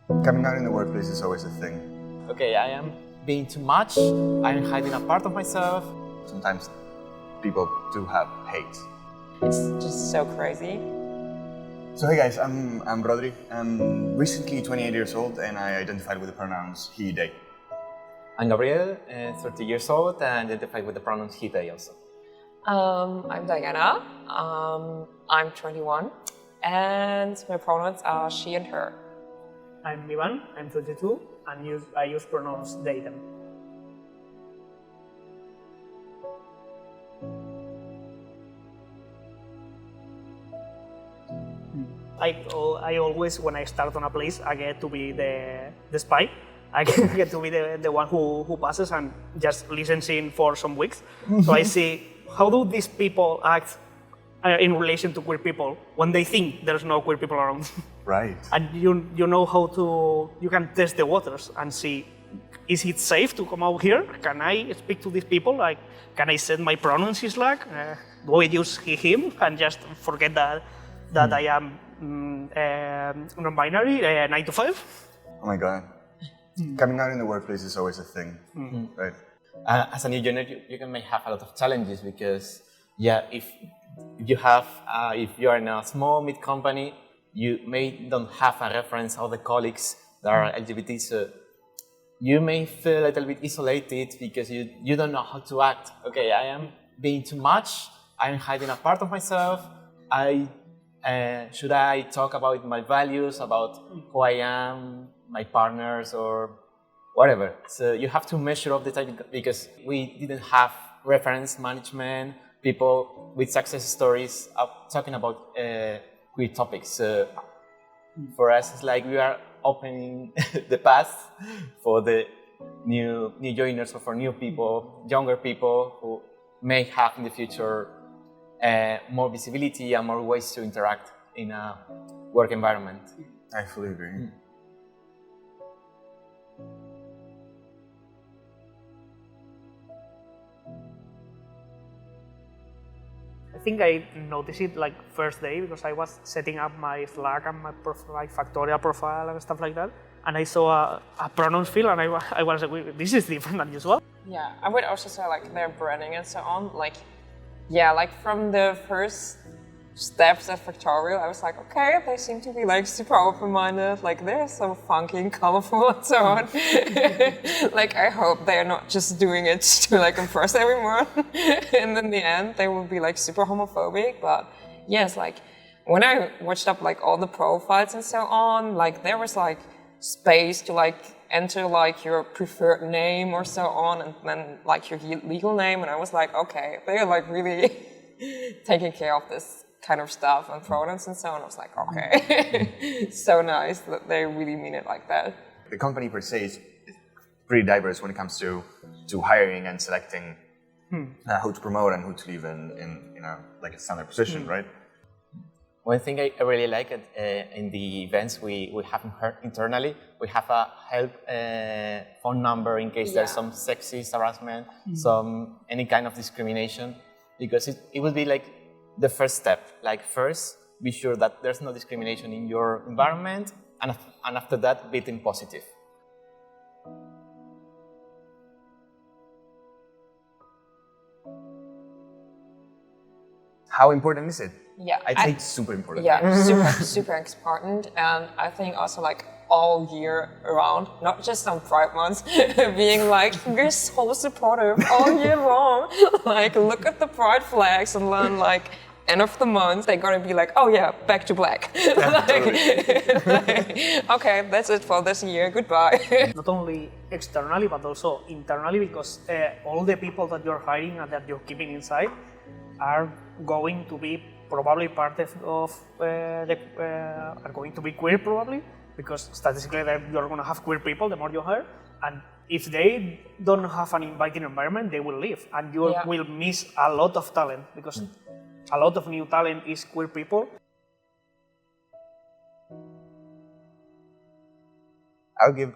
Coming out in the workplace is always a thing. Okay, I am being too much, I'm hiding a part of myself. Sometimes people do have hate. It's just so crazy. So hey guys, I'm Rodri. I'm recently 28 years old and I identified with the pronouns he, they. I'm Gabriel, 30 years old and identified with the pronouns he, they also. I'm Diana. I'm 21 and my pronouns are she and her. I'm Ivan, I'm 32 and I use pronouns they, them. I always, when I start on a place, I get to be the spy. I get to be the one who passes and just listens in for some weeks. So I see, how do these people act in relation to queer people when they think there's no queer people around? Right. And you know how to, you can test the waters and see, is it safe to come out here? Can I speak to these people? Like, can I set my pronouns in Slack? Do I use he, him and just forget that I am non-binary, 9 to 5? Oh my God. Coming out in the workplace is always a thing, right? As a new junior, you may have a lot of challenges because, yeah, if you are in a small mid company, you don't have a reference of the colleagues that are LGBT, so you may feel a little bit isolated because you don't know how to act. Okay, I am being too much, I'm hiding a part of myself, should I talk about my values, about who I am, my partners, or whatever? So you have to measure up the time because we didn't have reference management, people with success stories talking about queer topics. So for us, it's like we are opening the path for the new joiners or for new people, younger people who may have in the future more visibility and more ways to interact in a work environment. I fully agree. I think I noticed it like first day because I was setting up my Slack and my Factorial profile and stuff like that. And I saw a pronouns field and I was like, this is different than usual. Yeah, I would also say like their branding and so on. Like, yeah, like from the first steps at Factorial, I was like, okay, they seem to be like super open-minded, like they're so funky and colorful and so on. Like, I hope they're not just doing it to like impress everyone. And in the end, they will be like super homophobic. But yes, like when I watched up like all the profiles and so on, like there was like space to like enter like your preferred name or so on, and then like your legal name. And I was like, okay, they're like really taking care of this kind of stuff and pronouns and so on. I was like, okay, so nice that they really mean it like that. The company per se is pretty diverse when it comes to hiring and selecting who to promote and who to leave in like a standard position, right? One thing I really like in the events we have internally, we have a help phone number in case there's some sexist harassment, any kind of discrimination, because it will be like the first step. Like first, be sure that there's no discrimination in your environment, and after that, be think positive. How important is it? Yeah, I'd say it's super important. Yeah, super important. And I think also like all year around, not just on Pride months, being like, we're so supportive all year long. Like, look at the Pride flags and then like, end of the month, they're gonna be like, oh yeah, back to black. Okay, that's it for this year, goodbye. Not only externally, but also internally, because all the people that you're hiring and that you're keeping inside are going to be probably part are going to be queer probably, because statistically you're going to have queer people the more you hire, and if they don't have an inviting environment, they will leave, and you will miss a lot of talent, because a lot of new talent is queer people. I'll give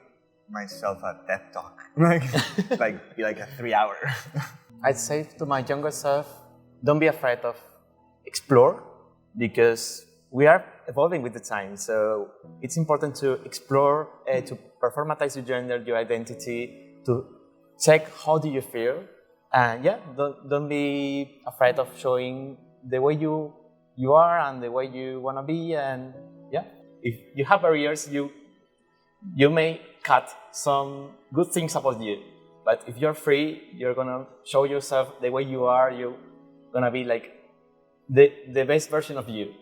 myself a TED talk, like a 3-hour. I'd say to my younger self, don't be afraid of explore, because we are evolving with the time. So it's important to explore, to performatize your gender, your identity, to check how do you feel, and don't be afraid of showing the way you are and the way you want to be. And if you have barriers, you may cut some good things about you. But if you're free, you're gonna show yourself the way you are. You're gonna be like the best version of you.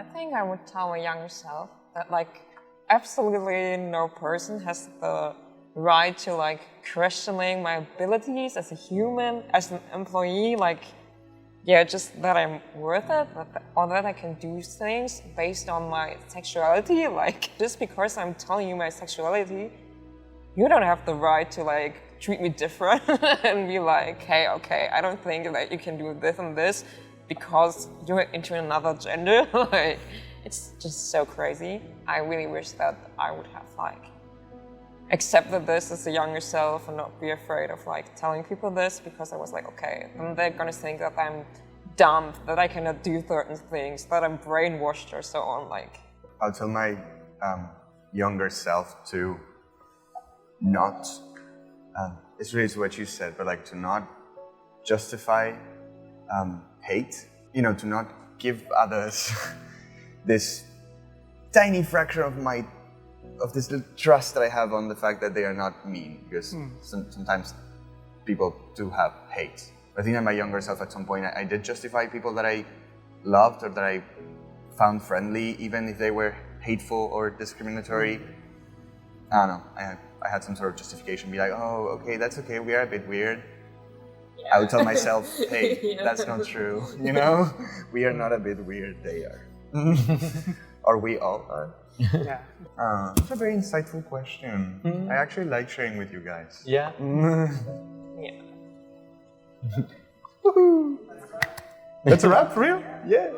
I think I would tell my younger self that like absolutely no person has the right to like questioning my abilities as a human, as an employee, like just that I'm worth it, or that I can do things based on my sexuality. Like just because I'm telling you my sexuality, you don't have the right to like treat me different and be like, hey, okay, I don't think that you can do this and this because you're into another gender. Like, it's just so crazy. I really wish that I would have like accepted this as a younger self and not be afraid of like telling people this, because I was like, okay, then they're gonna think that I'm dumb, that I cannot do certain things, that I'm brainwashed or so on. Like, I'll tell my younger self to not, it's really to what you said, but like to not justify hate, to not give others this tiny fraction of this little trust that I have on the fact that they are not mean, because sometimes people do have hate. I think that my younger self at some point, I did justify people that I loved or that I found friendly, even if they were hateful or discriminatory. I don't know, I had some sort of justification, be like, oh, okay, that's okay, we are a bit weird. Yeah. I would tell myself, hey, that's not true, We are not a bit weird, they are. Or we all are. Yeah. That's a very insightful question. I actually like sharing with you guys. Yeah. yeah. That's a wrap for real? Yeah.